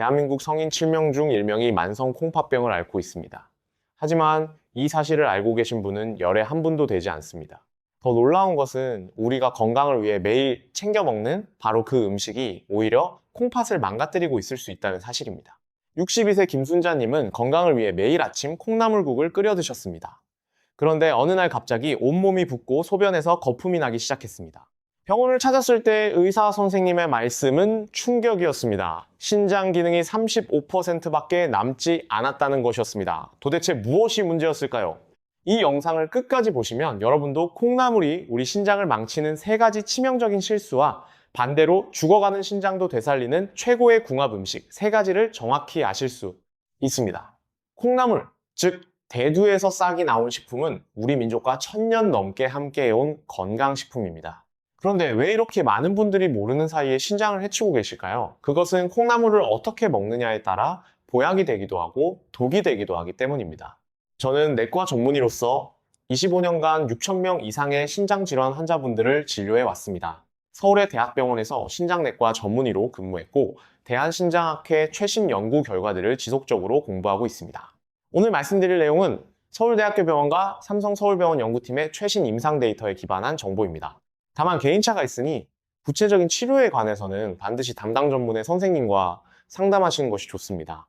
대한민국 성인 7명 중 1명이 만성 콩팥병을 앓고 있습니다. 하지만 이 사실을 알고 계신 분은 열에 한 분도 되지 않습니다. 더 놀라운 것은 우리가 건강을 위해 매일 챙겨 먹는 바로 그 음식이 오히려 콩팥을 망가뜨리고 있을 수 있다는 사실입니다. 62세 김순자님은 건강을 위해 매일 아침 콩나물국을 끓여 드셨습니다. 그런데 어느 날 갑자기 온몸이 붓고 소변에서 거품이 나기 시작했습니다. 병원을 찾았을 때 의사 선생님의 말씀은 충격이었습니다. 신장 기능이 35%밖에 남지 않았다는 것이었습니다. 도대체 무엇이 문제였을까요? 이 영상을 끝까지 보시면 여러분도 콩나물이 우리 신장을 망치는 3가지 치명적인 실수와 반대로 죽어가는 신장도 되살리는 최고의 궁합 음식 3가지를 정확히 아실 수 있습니다. 콩나물, 즉 대두에서 싹이 나온 식품은 우리 민족과 1000년 넘게 함께해온 건강식품입니다. 그런데 왜 이렇게 많은 분들이 모르는 사이에 신장을 해치고 계실까요? 그것은 콩나물을 어떻게 먹느냐에 따라 보약이 되기도 하고 독이 되기도 하기 때문입니다. 저는 내과 전문의로서 25년간 6,000명 이상의 신장질환 환자분들을 진료해 왔습니다. 서울의 대학병원에서 신장내과 전문의로 근무했고 대한신장학회 최신 연구 결과들을 지속적으로 공부하고 있습니다. 오늘 말씀드릴 내용은 서울대학교 병원과 삼성서울병원 연구팀의 최신 임상 데이터에 기반한 정보입니다. 다만 개인차가 있으니 구체적인 치료에 관해서는 반드시 담당 전문의 선생님과 상담하시는 것이 좋습니다.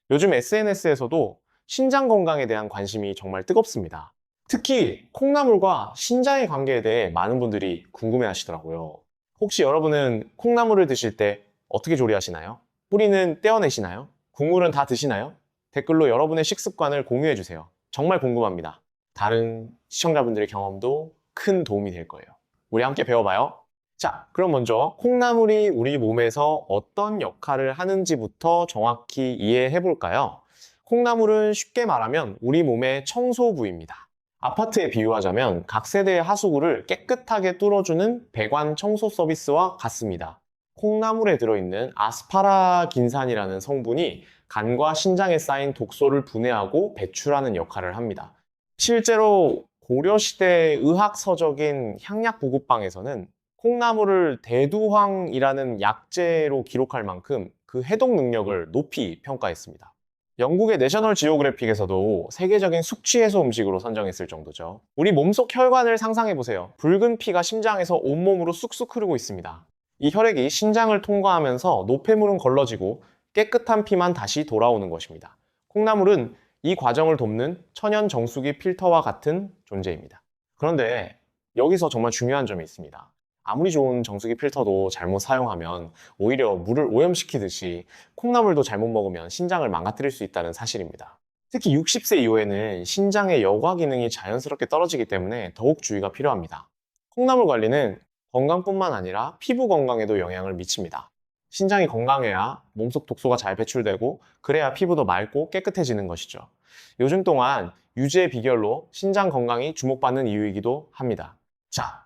요즘 SNS에서도 신장 건강에 대한 관심이 정말 뜨겁습니다. 특히 콩나물과 신장의 관계에 대해 많은 분들이 궁금해 하시더라고요. 혹시 여러분은 콩나물을 드실 때 어떻게 조리하시나요? 뿌리는 떼어내시나요? 국물은 다 드시나요? 댓글로 여러분의 식습관을 공유해 주세요. 정말 궁금합니다. 다른 시청자분들의 경험도 큰 도움이 될 거예요. 우리 함께 배워봐요. 자, 그럼 먼저 콩나물이 우리 몸에서 어떤 역할을 하는지부터 정확히 이해해 볼까요? 콩나물은 쉽게 말하면 우리 몸의 청소부입니다. 아파트에 비유하자면 각 세대의 하수구를 깨끗하게 뚫어주는 배관 청소 서비스와 같습니다. 콩나물에 들어있는 아스파라긴산이라는 성분이 간과 신장에 쌓인 독소를 분해하고 배출하는 역할을 합니다. 실제로 고려시대 의학서적인 향약보급방에서는 콩나물을 대두황이라는 약재로 기록할 만큼 그 해독 능력을 높이 평가했습니다. 영국의 내셔널 지오그래픽에서도 세계적인 숙취 해소 음식으로 선정했을 정도죠. 우리 몸속 혈관을 상상해보세요. 붉은 피가 심장에서 온몸으로 쑥쑥 흐르고 있습니다. 이 혈액이 신장을 통과하면서 노폐물은 걸러지고 깨끗한 피만 다시 돌아오는 것입니다. 콩나물은 이 과정을 돕는 천연 정수기 필터와 같은 존재입니다. 그런데 여기서 정말 중요한 점이 있습니다. 아무리 좋은 정수기 필터도 잘못 사용하면 오히려 물을 오염시키듯이 콩나물도 잘못 먹으면 신장을 망가뜨릴 수 있다는 사실입니다. 특히 60세 이후에는 신장의 여과 기능이 자연스럽게 떨어지기 때문에 더욱 주의가 필요합니다. 콩나물 관리는 건강뿐만 아니라 피부 건강에도 영향을 미칩니다. 신장이 건강해야 몸속 독소가 잘 배출되고 그래야 피부도 맑고 깨끗해지는 것이죠. 요즘 동안 유지의 비결로 신장 건강이 주목받는 이유이기도 합니다. 자,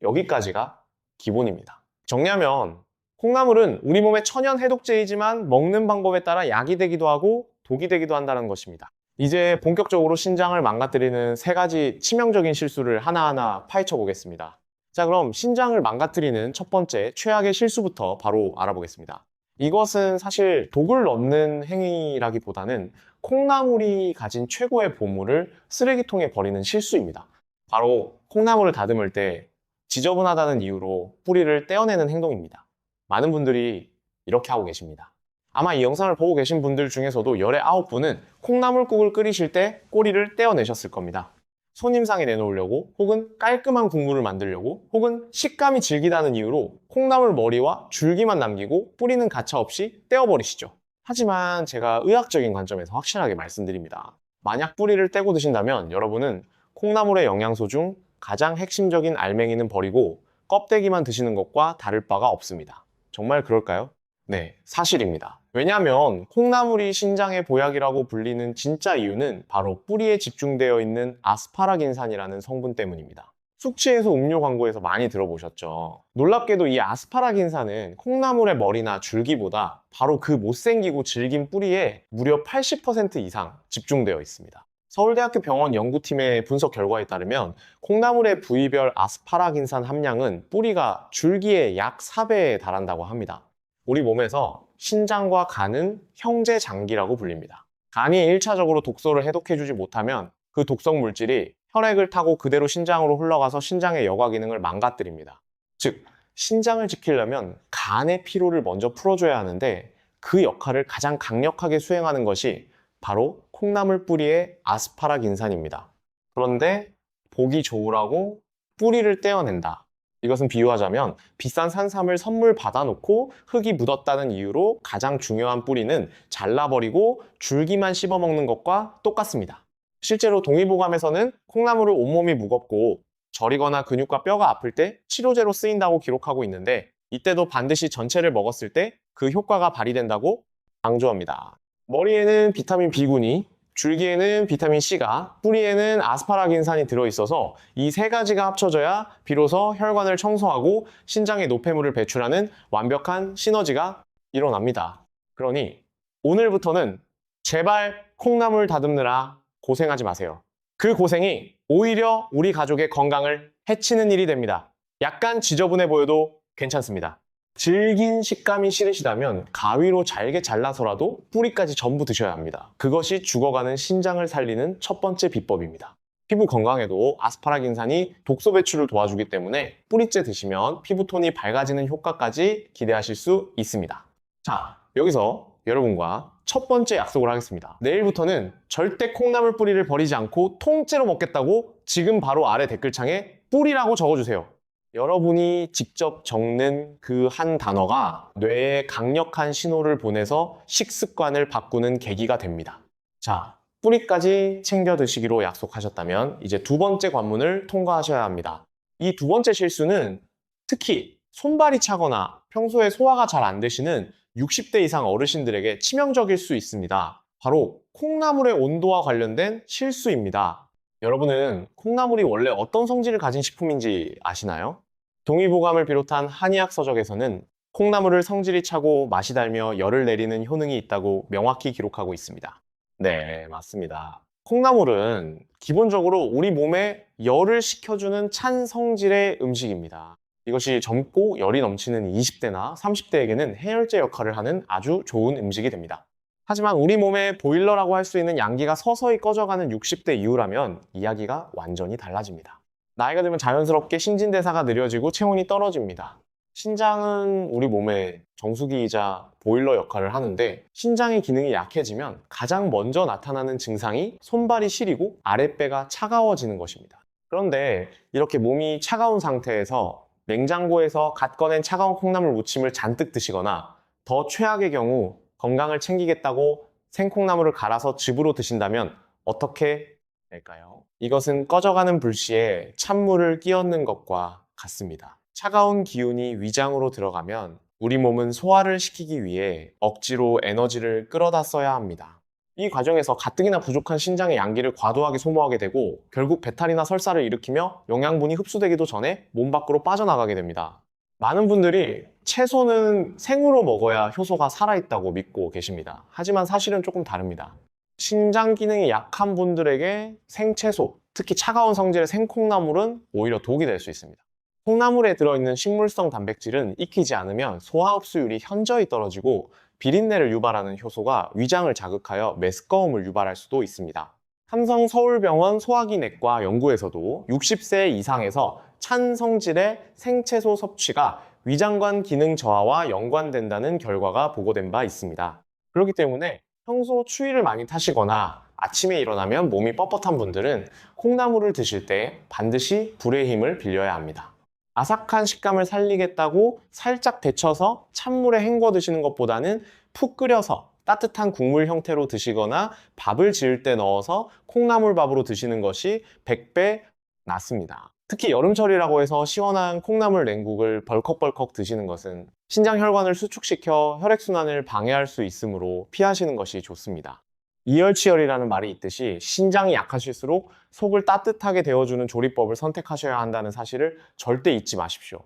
여기까지가 기본입니다. 정리하면 콩나물은 우리 몸의 천연 해독제이지만 먹는 방법에 따라 약이 되기도 하고 독이 되기도 한다는 것입니다. 이제 본격적으로 신장을 망가뜨리는 3가지 치명적인 실수를 하나하나 파헤쳐 보겠습니다. 자, 그럼 신장을 망가뜨리는 첫 번째 최악의 실수부터 바로 알아보겠습니다. 이것은 사실 독을 넣는 행위라기보다는 콩나물이 가진 최고의 보물을 쓰레기통에 버리는 실수입니다. 바로 콩나물을 다듬을 때 지저분하다는 이유로 뿌리를 떼어내는 행동입니다. 많은 분들이 이렇게 하고 계십니다. 아마 이 영상을 보고 계신 분들 중에서도 열의 9분은 콩나물국을 끓이실 때 꼬리를 떼어내셨을 겁니다. 손님상에 내놓으려고 혹은 깔끔한 국물을 만들려고 혹은 식감이 질기다는 이유로 콩나물 머리와 줄기만 남기고 뿌리는 가차없이 떼어버리시죠. 하지만 제가 의학적인 관점에서 확실하게 말씀드립니다. 만약 뿌리를 떼고 드신다면 여러분은 콩나물의 영양소 중 가장 핵심적인 알맹이는 버리고 껍데기만 드시는 것과 다를 바가 없습니다. 정말 그럴까요? 네, 사실입니다. 왜냐하면 콩나물이 신장의 보약이라고 불리는 진짜 이유는 바로 뿌리에 집중되어 있는 아스파라긴산이라는 성분 때문입니다. 숙취해소 음료 광고에서 많이 들어보셨죠? 놀랍게도 이 아스파라긴산은 콩나물의 머리나 줄기보다 바로 그 못생기고 질긴 뿌리에 무려 80% 이상 집중되어 있습니다. 서울대학교 병원 연구팀의 분석 결과에 따르면 콩나물의 부위별 아스파라긴산 함량은 뿌리가 줄기의 약 4배에 달한다고 합니다. 우리 몸에서 신장과 간은 형제 장기라고 불립니다. 간이 1차적으로 독소를 해독해주지 못하면 그 독성 물질이 혈액을 타고 그대로 신장으로 흘러가서 신장의 여과 기능을 망가뜨립니다. 즉, 신장을 지키려면 간의 피로를 먼저 풀어줘야 하는데 그 역할을 가장 강력하게 수행하는 것이 바로 콩나물 뿌리의 아스파라긴산입니다. 그런데 보기 좋으라고 뿌리를 떼어낸다. 이것은 비유하자면 비싼 산삼을 선물 받아놓고 흙이 묻었다는 이유로 가장 중요한 뿌리는 잘라버리고 줄기만 씹어먹는 것과 똑같습니다. 실제로 동의보감에서는 콩나물을 온몸이 무겁고 저리거나 근육과 뼈가 아플 때 치료제로 쓰인다고 기록하고 있는데 이때도 반드시 전체를 먹었을 때 그 효과가 발휘된다고 강조합니다. 머리에는 비타민 B군이, 줄기에는 비타민 C가, 뿌리에는 아스파라긴산이 들어있어서 이 세 가지가 합쳐져야 비로소 혈관을 청소하고 신장에 노폐물을 배출하는 완벽한 시너지가 일어납니다. 그러니 오늘부터는 제발 콩나물 다듬느라 고생하지 마세요. 그 고생이 오히려 우리 가족의 건강을 해치는 일이 됩니다. 약간 지저분해 보여도 괜찮습니다. 질긴 식감이 싫으시다면 가위로 잘게 잘라서라도 뿌리까지 전부 드셔야 합니다. 그것이 죽어가는 신장을 살리는 첫 번째 비법입니다. 피부 건강에도 아스파라긴산이 독소 배출을 도와주기 때문에 뿌리째 드시면 피부톤이 밝아지는 효과까지 기대하실 수 있습니다. 자, 여기서 여러분과 첫 번째 약속을 하겠습니다. 내일부터는 절대 콩나물 뿌리를 버리지 않고 통째로 먹겠다고 지금 바로 아래 댓글창에 뿌리라고 적어주세요. 여러분이 직접 적는 그 한 단어가 뇌에 강력한 신호를 보내서 식습관을 바꾸는 계기가 됩니다. 자, 뿌리까지 챙겨 드시기로 약속하셨다면 이제 두 번째 관문을 통과하셔야 합니다. 이 두 번째 실수는 특히 손발이 차거나 평소에 소화가 잘 안 되시는 60대 이상 어르신들에게 치명적일 수 있습니다. 바로 콩나물의 온도와 관련된 실수입니다. 여러분은 콩나물이 원래 어떤 성질을 가진 식품인지 아시나요? 동의보감을 비롯한 한의학 서적에서는 콩나물을 성질이 차고 맛이 달며 열을 내리는 효능이 있다고 명확히 기록하고 있습니다. 네, 맞습니다. 콩나물은 기본적으로 우리 몸에 열을 식혀주는 찬 성질의 음식입니다. 이것이 젊고 열이 넘치는 20대나 30대에게는 해열제 역할을 하는 아주 좋은 음식이 됩니다. 하지만 우리 몸의 보일러라고 할 수 있는 양기가 서서히 꺼져가는 60대 이후라면 이야기가 완전히 달라집니다. 나이가 들면 자연스럽게 신진대사가 느려지고 체온이 떨어집니다. 신장은 우리 몸의 정수기이자 보일러 역할을 하는데 신장의 기능이 약해지면 가장 먼저 나타나는 증상이 손발이 시리고 아랫배가 차가워지는 것입니다. 그런데 이렇게 몸이 차가운 상태에서 냉장고에서 갓 꺼낸 차가운 콩나물 무침을 잔뜩 드시거나 더 최악의 경우 건강을 챙기겠다고 생콩나물을 갈아서 즙으로 드신다면 어떻게 될까요? 이것은 꺼져가는 불씨에 찬물을 끼얹는 것과 같습니다. 차가운 기운이 위장으로 들어가면 우리 몸은 소화를 시키기 위해 억지로 에너지를 끌어다 써야 합니다. 이 과정에서 가뜩이나 부족한 신장의 양기를 과도하게 소모하게 되고 결국 배탈이나 설사를 일으키며 영양분이 흡수되기도 전에 몸 밖으로 빠져나가게 됩니다. 많은 분들이 채소는 생으로 먹어야 효소가 살아있다고 믿고 계십니다. 하지만 사실은 조금 다릅니다. 신장 기능이 약한 분들에게 생채소, 특히 차가운 성질의 생콩나물은 오히려 독이 될 수 있습니다. 콩나물에 들어있는 식물성 단백질은 익히지 않으면 소화 흡수율이 현저히 떨어지고 비린내를 유발하는 효소가 위장을 자극하여 메스꺼움을 유발할 수도 있습니다. 삼성서울병원 소화기내과 연구에서도 60세 이상에서 찬 성질의 생채소 섭취가 위장관 기능 저하와 연관된다는 결과가 보고된 바 있습니다. 그렇기 때문에 평소 추위를 많이 타시거나 아침에 일어나면 몸이 뻣뻣한 분들은 콩나물을 드실 때 반드시 불의 힘을 빌려야 합니다. 아삭한 식감을 살리겠다고 살짝 데쳐서 찬물에 헹궈 드시는 것보다는 푹 끓여서 따뜻한 국물 형태로 드시거나 밥을 지을 때 넣어서 콩나물밥으로 드시는 것이 100배 낫습니다. 특히 여름철이라고 해서 시원한 콩나물 냉국을 벌컥벌컥 드시는 것은 신장 혈관을 수축시켜 혈액순환을 방해할 수 있으므로 피하시는 것이 좋습니다. 이열치열이라는 말이 있듯이 신장이 약하실수록 속을 따뜻하게 데워주는 조리법을 선택하셔야 한다는 사실을 절대 잊지 마십시오.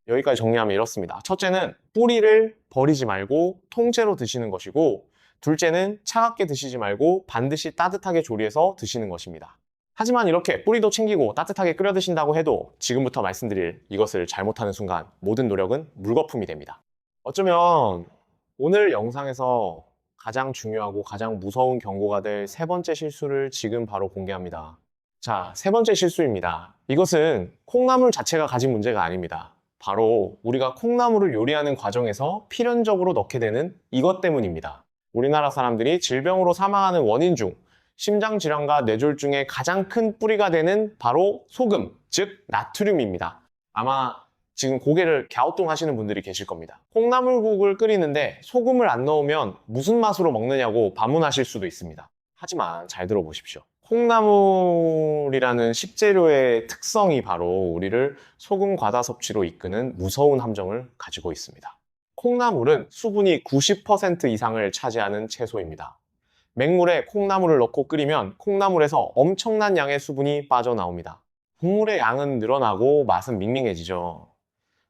여기까지 정리하면 이렇습니다. 첫째는 뿌리를 버리지 말고 통째로 드시는 것이고, 둘째는 차갑게 드시지 말고 반드시 따뜻하게 조리해서 드시는 것입니다. 하지만 이렇게 뿌리도 챙기고 따뜻하게 끓여 드신다고 해도 지금부터 말씀드릴 이것을 잘못하는 순간 모든 노력은 물거품이 됩니다. 어쩌면 오늘 영상에서 가장 중요하고 가장 무서운 경고가 될 세 번째 실수를 지금 바로 공개합니다. 자, 세 번째 실수입니다. 이것은 콩나물 자체가 가진 문제가 아닙니다. 바로 우리가 콩나물을 요리하는 과정에서 필연적으로 넣게 되는 이것 때문입니다. 우리나라 사람들이 질병으로 사망하는 원인 중 심장질환과 뇌졸중의 가장 큰 뿌리가 되는 바로 소금, 즉 나트륨입니다. 아마 지금 고개를 갸우뚱하시는 분들이 계실 겁니다. 콩나물국을 끓이는데 소금을 안 넣으면 무슨 맛으로 먹느냐고 반문하실 수도 있습니다. 하지만 잘 들어보십시오. 콩나물이라는 식재료의 특성이 바로 우리를 소금 과다 섭취로 이끄는 무서운 함정을 가지고 있습니다. 콩나물은 수분이 90% 이상을 차지하는 채소입니다. 맹물에 콩나물을 넣고 끓이면 콩나물에서 엄청난 양의 수분이 빠져나옵니다. 국물의 양은 늘어나고 맛은 밍밍해지죠.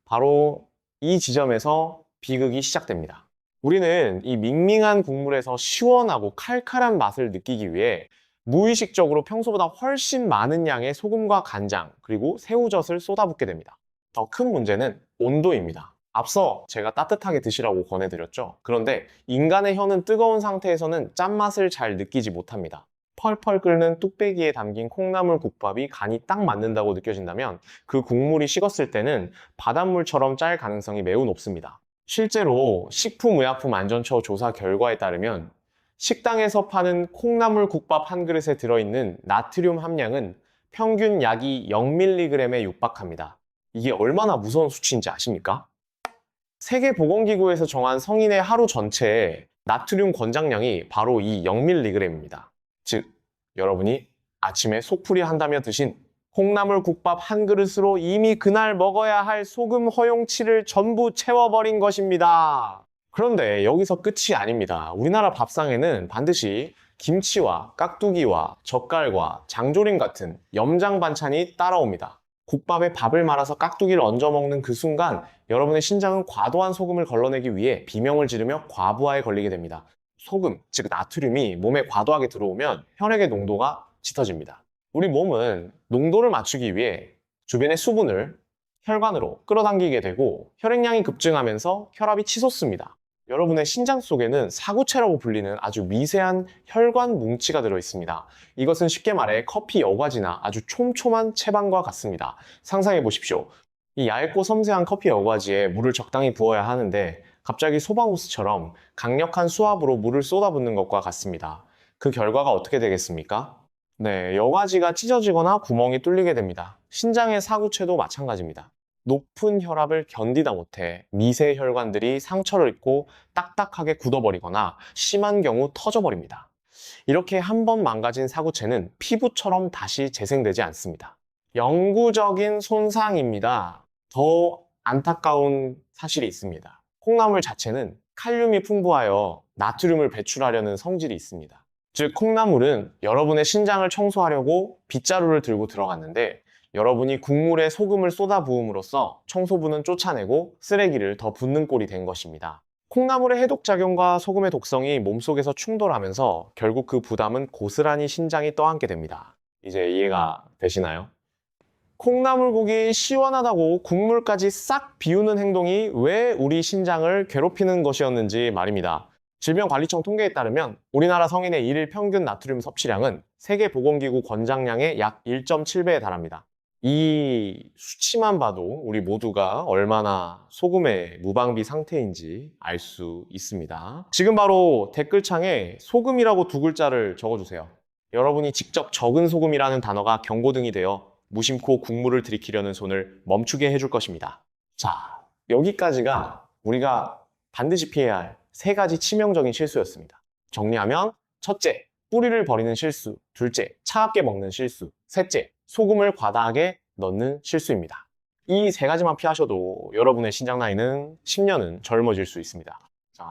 바로 이 지점에서 비극이 시작됩니다. 우리는 이 밍밍한 국물에서 시원하고 칼칼한 맛을 느끼기 위해 무의식적으로 평소보다 훨씬 많은 양의 소금과 간장, 그리고 새우젓을 쏟아붓게 됩니다. 더 큰 문제는 온도입니다. 앞서 제가 따뜻하게 드시라고 권해드렸죠. 그런데 인간의 혀는 뜨거운 상태에서는 짠맛을 잘 느끼지 못합니다. 펄펄 끓는 뚝배기에 담긴 콩나물 국밥이 간이 딱 맞는다고 느껴진다면 그 국물이 식었을 때는 바닷물처럼 짤 가능성이 매우 높습니다. 실제로 식품의약품안전처 조사 결과에 따르면 식당에서 파는 콩나물 국밥 한 그릇에 들어있는 나트륨 함량은 평균 약이 0mg에 육박합니다. 이게 얼마나 무서운 수치인지 아십니까? 세계보건기구에서 정한 성인의 하루 전체의 나트륨 권장량이 바로 이 0mg입니다. 즉, 여러분이 아침에 속풀이 한다며 드신 콩나물 국밥 한 그릇으로 이미 그날 먹어야 할 소금 허용치를 전부 채워버린 것입니다. 그런데 여기서 끝이 아닙니다. 우리나라 밥상에는 반드시 김치와 깍두기와 젓갈과 장조림 같은 염장 반찬이 따라옵니다. 국밥에 밥을 말아서 깍두기를 얹어 먹는 그 순간 여러분의 신장은 과도한 소금을 걸러내기 위해 비명을 지르며 과부하에 걸리게 됩니다. 소금, 즉 나트륨이 몸에 과도하게 들어오면 혈액의 농도가 짙어집니다. 우리 몸은 농도를 맞추기 위해 주변의 수분을 혈관으로 끌어당기게 되고 혈액량이 급증하면서 혈압이 치솟습니다. 여러분의 신장 속에는 사구체라고 불리는 아주 미세한 혈관 뭉치가 들어있습니다. 이것은 쉽게 말해 커피 여과지나 아주 촘촘한 채반과 같습니다. 상상해 보십시오. 이 얇고 섬세한 커피 여과지에 물을 적당히 부어야 하는데 갑자기 소방호스처럼 강력한 수압으로 물을 쏟아붓는 것과 같습니다. 그 결과가 어떻게 되겠습니까? 네, 여과지가 찢어지거나 구멍이 뚫리게 됩니다. 신장의 사구체도 마찬가지입니다. 높은 혈압을 견디다 못해 미세 혈관들이 상처를 입고 딱딱하게 굳어버리거나 심한 경우 터져버립니다. 이렇게 한 번 망가진 사구체는 피부처럼 다시 재생되지 않습니다. 영구적인 손상입니다. 더 안타까운 사실이 있습니다. 콩나물 자체는 칼륨이 풍부하여 나트륨을 배출하려는 성질이 있습니다. 즉 콩나물은 여러분의 신장을 청소하려고 빗자루를 들고 들어갔는데 여러분이 국물에 소금을 쏟아 부음으로써 청소부는 쫓아내고 쓰레기를 더 붓는 꼴이 된 것입니다. 콩나물의 해독작용과 소금의 독성이 몸속에서 충돌하면서 결국 그 부담은 고스란히 신장이 떠안게 됩니다. 이제 이해가 되시나요? 콩나물국이 시원하다고 국물까지 싹 비우는 행동이 왜 우리 신장을 괴롭히는 것이었는지 말입니다. 질병관리청 통계에 따르면 우리나라 성인의 일일 평균 나트륨 섭취량은 세계보건기구 권장량의 약 1.7배에 달합니다. 이 수치만 봐도 우리 모두가 얼마나 소금의 무방비 상태인지 알 수 있습니다. 지금 바로 댓글창에 소금이라고 두 글자를 적어주세요. 여러분이 직접 적은 소금이라는 단어가 경고등이 되어 무심코 국물을 들이키려는 손을 멈추게 해줄 것입니다. 자, 여기까지가 우리가 반드시 피해야 할 세 가지 치명적인 실수였습니다. 정리하면 첫째, 뿌리를 버리는 실수. 둘째, 차갑게 먹는 실수. 셋째, 소금을 과다하게 넣는 실수입니다. 이 세 가지만 피하셔도 여러분의 신장 나이는 10년은 젊어질 수 있습니다. 자,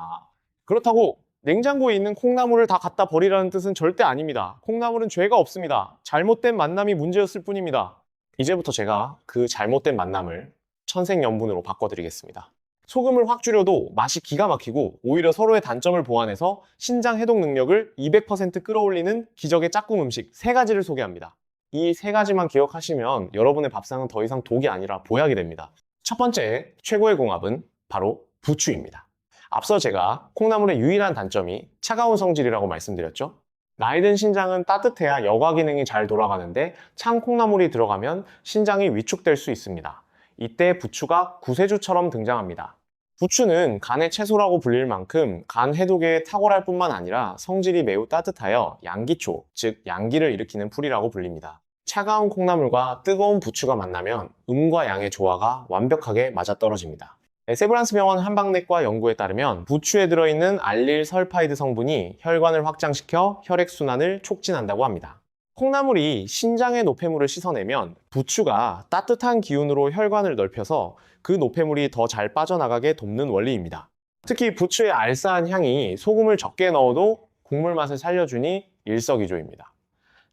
그렇다고 냉장고에 있는 콩나물을 다 갖다 버리라는 뜻은 절대 아닙니다. 콩나물은 죄가 없습니다. 잘못된 만남이 문제였을 뿐입니다. 이제부터 제가 그 잘못된 만남을 천생연분으로 바꿔드리겠습니다. 소금을 확 줄여도 맛이 기가 막히고 오히려 서로의 단점을 보완해서 신장 해독 능력을 200% 끌어올리는 기적의 짝꿍 음식 세 가지를 소개합니다. 이 세 가지만 기억하시면 여러분의 밥상은 더 이상 독이 아니라 보약이 됩니다. 첫 번째 최고의 궁합은 바로 부추입니다. 앞서 제가 콩나물의 유일한 단점이 차가운 성질이라고 말씀드렸죠? 나이 든 신장은 따뜻해야 여과 기능이 잘 돌아가는데 찬 콩나물이 들어가면 신장이 위축될 수 있습니다. 이때 부추가 구세주처럼 등장합니다. 부추는 간의 채소라고 불릴 만큼 간 해독에 탁월할 뿐만 아니라 성질이 매우 따뜻하여 양기초, 즉 양기를 일으키는 풀이라고 불립니다. 차가운 콩나물과 뜨거운 부추가 만나면 음과 양의 조화가 완벽하게 맞아떨어집니다. 세브란스 병원 한방내과 연구에 따르면 부추에 들어있는 알릴설파이드 성분이 혈관을 확장시켜 혈액순환을 촉진한다고 합니다. 콩나물이 신장의 노폐물을 씻어내면 부추가 따뜻한 기운으로 혈관을 넓혀서 그 노폐물이 더 잘 빠져나가게 돕는 원리입니다. 특히 부추의 알싸한 향이 소금을 적게 넣어도 국물 맛을 살려주니 일석이조입니다.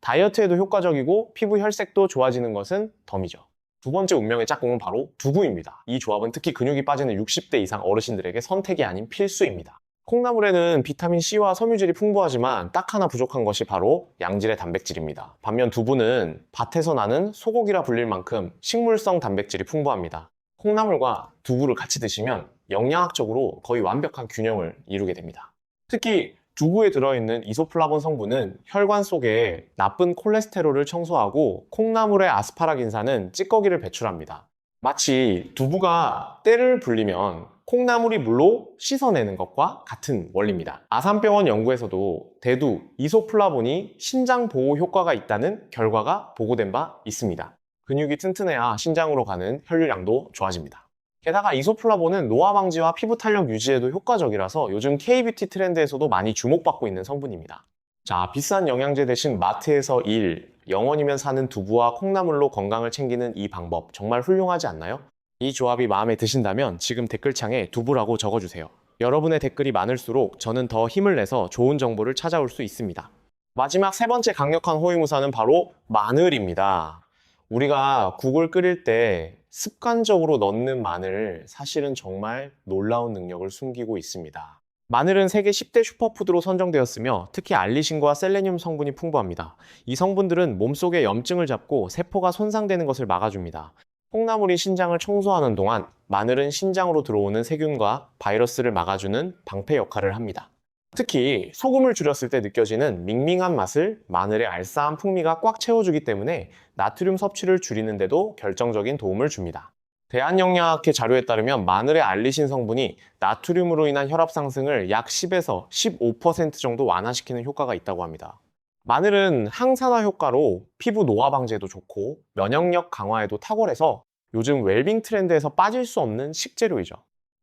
다이어트에도 효과적이고 피부 혈색도 좋아지는 것은 덤이죠. 두 번째 운명의 짝꿍은 바로 두부입니다. 이 조합은 특히 근육이 빠지는 60대 이상 어르신들에게 선택이 아닌 필수입니다. 콩나물에는 비타민C와 섬유질이 풍부하지만 딱 하나 부족한 것이 바로 양질의 단백질입니다. 반면 두부는 밭에서 나는 소고기라 불릴 만큼 식물성 단백질이 풍부합니다. 콩나물과 두부를 같이 드시면 영양학적으로 거의 완벽한 균형을 이루게 됩니다. 특히 두부에 들어있는 이소플라본 성분은 혈관 속에 나쁜 콜레스테롤을 청소하고 콩나물의 아스파라긴산은 찌꺼기를 배출합니다. 마치 두부가 때를 불리면 콩나물이 물로 씻어내는 것과 같은 원리입니다. 아산병원 연구에서도 대두, 이소플라본이 신장 보호 효과가 있다는 결과가 보고된 바 있습니다. 근육이 튼튼해야 신장으로 가는 혈류량도 좋아집니다. 게다가 이소플라본은 노화 방지와 피부 탄력 유지에도 효과적이라서 요즘 K-뷰티 트렌드에서도 많이 주목받고 있는 성분입니다. 자, 비싼 영양제 대신 마트에서 0원이면 사는 두부와 콩나물로 건강을 챙기는 이 방법 정말 훌륭하지 않나요? 이 조합이 마음에 드신다면 지금 댓글창에 두부라고 적어주세요. 여러분의 댓글이 많을수록 저는 더 힘을 내서 좋은 정보를 찾아올 수 있습니다. 마지막 세 번째 강력한 호위무사는 바로 마늘입니다. 우리가 국을 끓일 때 습관적으로 넣는 마늘, 사실은 정말 놀라운 능력을 숨기고 있습니다. 마늘은 세계 10대 슈퍼푸드로 선정되었으며 특히 알리신과 셀레늄 성분이 풍부합니다. 이 성분들은 몸속의 염증을 잡고 세포가 손상되는 것을 막아줍니다. 콩나물이 신장을 청소하는 동안 마늘은 신장으로 들어오는 세균과 바이러스를 막아주는 방패 역할을 합니다. 특히 소금을 줄였을 때 느껴지는 밍밍한 맛을 마늘의 알싸한 풍미가 꽉 채워주기 때문에 나트륨 섭취를 줄이는 데도 결정적인 도움을 줍니다. 대한영양학회 자료에 따르면 마늘의 알리신 성분이 나트륨으로 인한 혈압 상승을 약 10에서 15% 정도 완화시키는 효과가 있다고 합니다. 마늘은 항산화 효과로 피부 노화 방지에도 좋고 면역력 강화에도 탁월해서 요즘 웰빙 트렌드에서 빠질 수 없는 식재료이죠.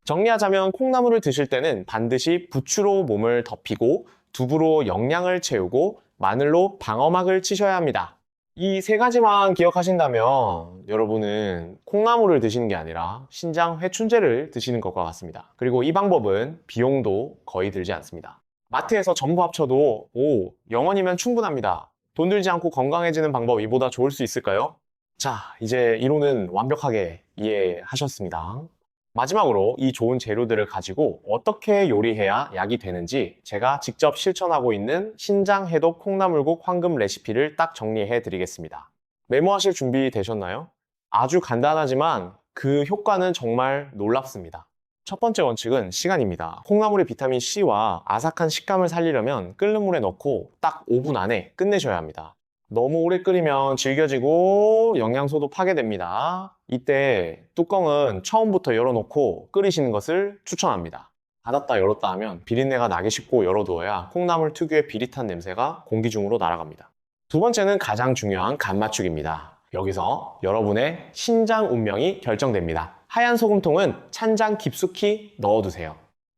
정리하자면 콩나물을 드실 때는 반드시 부추로 몸을 덮이고 두부로 영양을 채우고 마늘로 방어막을 치셔야 합니다. 이 세 가지만 기억하신다면 여러분은 콩나물을 드시는 게 아니라 신장 회춘제를 드시는 것과 같습니다. 그리고 이 방법은 비용도 거의 들지 않습니다. 마트에서 전부 합쳐도 0원이면 충분합니다. 돈 들지 않고 건강해지는 방법 이보다 좋을 수 있을까요? 자, 이제 이론은 완벽하게 이해하셨습니다. 마지막으로 이 좋은 재료들을 가지고 어떻게 요리해야 약이 되는지 제가 직접 실천하고 있는 신장 해독 콩나물국 황금 레시피를 딱 정리해 드리겠습니다. 메모하실 준비 되셨나요? 아주 간단하지만 그 효과는 정말 놀랍습니다. 첫 번째 원칙은 시간입니다. 콩나물의 비타민 C와 아삭한 식감을 살리려면 끓는 물에 넣고 딱 5분 안에 끝내셔야 합니다. 너무 오래 끓이면 질겨지고 영양소도 파괴됩니다. 이때 뚜껑은 처음부터 열어놓고 끓이시는 것을 추천합니다. 닫았다 열었다 하면 비린내가 나기 쉽고 열어두어야 콩나물 특유의 비릿한 냄새가 공기 중으로 날아갑니다. 두 번째는 가장 중요한 간 맞추기입니다. 여기서 여러분의 신장 운명이 결정됩니다. 하얀 소금통은 찬장 깊숙이 넣어두세요.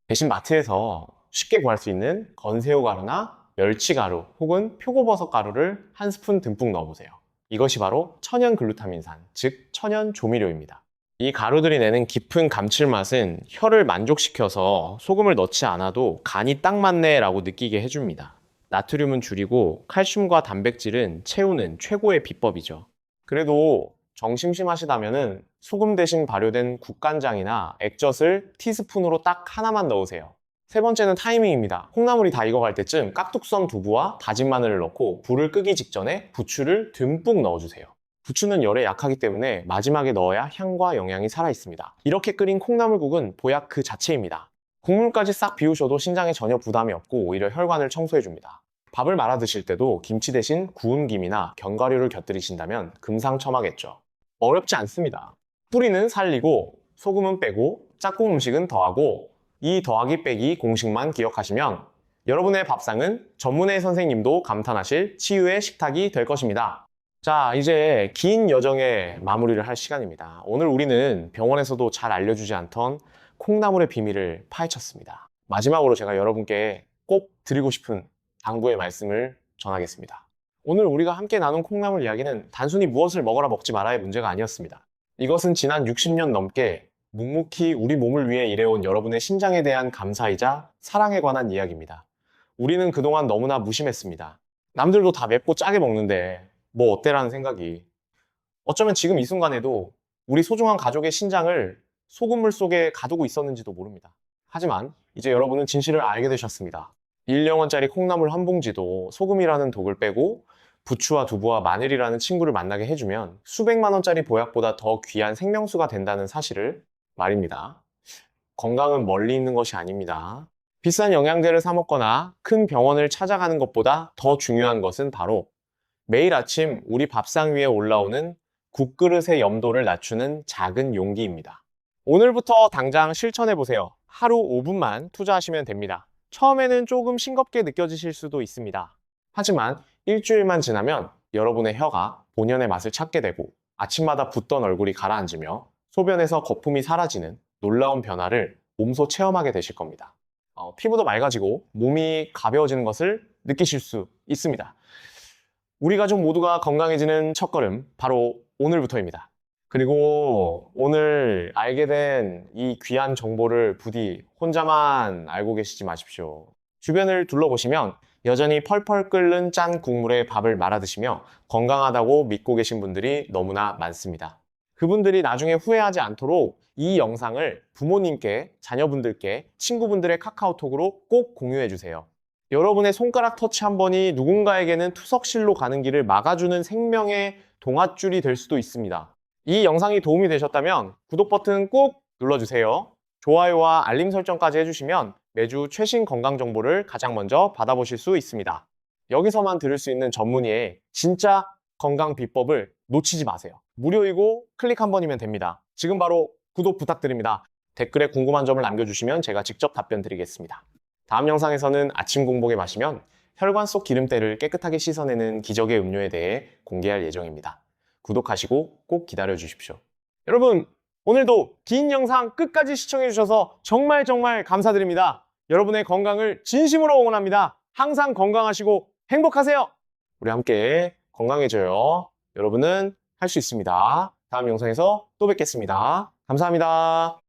대신 마트에서 쉽게 구할 수 있는 건새우 가루나 멸치가루 혹은 표고버섯 가루를 한 스푼 듬뿍 넣어보세요. 이것이 바로 천연 글루타민산, 즉 천연 조미료입니다. 이 가루들이 내는 깊은 감칠맛은 혀를 만족시켜서 소금을 넣지 않아도 간이 딱 맞네 라고 느끼게 해줍니다. 나트륨은 줄이고 칼슘과 단백질은 채우는 최고의 비법이죠. 그래도 정심심하시다면 소금 대신 발효된 국간장이나 액젓을 티스푼으로 딱 하나만 넣으세요. 세 번째는 타이밍입니다. 콩나물이 다 익어갈 때쯤 깍둑 썬 두부와 다진 마늘을 넣고 불을 끄기 직전에 부추를 듬뿍 넣어주세요. 부추는 열에 약하기 때문에 마지막에 넣어야 향과 영양이 살아있습니다. 이렇게 끓인 콩나물국은 보약 그 자체입니다. 국물까지 싹 비우셔도 신장에 전혀 부담이 없고 오히려 혈관을 청소해줍니다. 밥을 말아 드실 때도 김치 대신 구운 김이나 견과류를 곁들이신다면 금상첨화겠죠. 어렵지 않습니다. 뿌리는 살리고 소금은 빼고 짝꿍 음식은 더하고 이 더하기 빼기 공식만 기억하시면 여러분의 밥상은 전문의 선생님도 감탄하실 치유의 식탁이 될 것입니다. 자, 이제 긴 여정의 마무리를 할 시간입니다. 오늘 우리는 병원에서도 잘 알려주지 않던 콩나물의 비밀을 파헤쳤습니다. 마지막으로 제가 여러분께 꼭 드리고 싶은 당부의 말씀을 전하겠습니다. 오늘 우리가 함께 나눈 콩나물 이야기는 단순히 무엇을 먹어라 먹지 마라의 문제가 아니었습니다. 이것은 지난 60년 넘게 묵묵히 우리 몸을 위해 일해온 여러분의 신장에 대한 감사이자 사랑에 관한 이야기입니다. 우리는 그동안 너무나 무심했습니다. 남들도 다 맵고 짜게 먹는데 뭐 어때라는 생각이. 어쩌면 지금 이 순간에도 우리 소중한 가족의 신장을 소금물 속에 가두고 있었는지도 모릅니다. 하지만 이제 여러분은 진실을 알게 되셨습니다. 1영원짜리 콩나물 한 봉지도 소금이라는 독을 빼고 부추와 두부와 마늘이라는 친구를 만나게 해주면 수백만 원짜리 보약보다 더 귀한 생명수가 된다는 사실을 말입니다. 건강은 멀리 있는 것이 아닙니다. 비싼 영양제를 사 먹거나 큰 병원을 찾아가는 것보다 더 중요한 것은 바로 매일 아침 우리 밥상 위에 올라오는 국그릇의 염도를 낮추는 작은 용기입니다. 오늘부터 당장 실천해보세요. 하루 5분만 투자하시면 됩니다. 처음에는 조금 싱겁게 느껴지실 수도 있습니다. 하지만 일주일만 지나면 여러분의 혀가 본연의 맛을 찾게 되고 아침마다 붓던 얼굴이 가라앉으며 소변에서 거품이 사라지는 놀라운 변화를 몸소 체험하게 되실 겁니다. 피부도 맑아지고 몸이 가벼워지는 것을 느끼실 수 있습니다. 우리 가족 모두가 건강해지는 첫걸음 바로 오늘부터입니다. 그리고 오늘 알게 된 이 귀한 정보를 부디 혼자만 알고 계시지 마십시오. 주변을 둘러보시면 여전히 펄펄 끓는 짠 국물에 밥을 말아 드시며 건강하다고 믿고 계신 분들이 너무나 많습니다. 그분들이 나중에 후회하지 않도록 이 영상을 부모님께, 자녀분들께, 친구분들의 카카오톡으로 꼭 공유해 주세요. 여러분의 손가락 터치 한 번이 누군가에게는 투석실로 가는 길을 막아주는 생명의 동아줄이 될 수도 있습니다. 이 영상이 도움이 되셨다면 구독 버튼 꼭 눌러주세요. 좋아요와 알림 설정까지 해주시면 매주 최신 건강 정보를 가장 먼저 받아보실 수 있습니다. 여기서만 들을 수 있는 전문의의 진짜 건강 비법을 놓치지 마세요. 무료이고 클릭 한 번이면 됩니다. 지금 바로 구독 부탁드립니다. 댓글에 궁금한 점을 남겨주시면 제가 직접 답변 드리겠습니다. 다음 영상에서는 아침 공복에 마시면 혈관 속 기름때를 깨끗하게 씻어내는 기적의 음료에 대해 공개할 예정입니다. 구독하시고 꼭 기다려 주십시오. 여러분, 오늘도 긴 영상 끝까지 시청해 주셔서 정말 감사드립니다. 여러분의 건강을 진심으로 응원합니다. 항상 건강하시고 행복하세요. 우리 함께 건강해져요. 여러분은 할 수 있습니다. 다음 영상에서 또 뵙겠습니다. 감사합니다.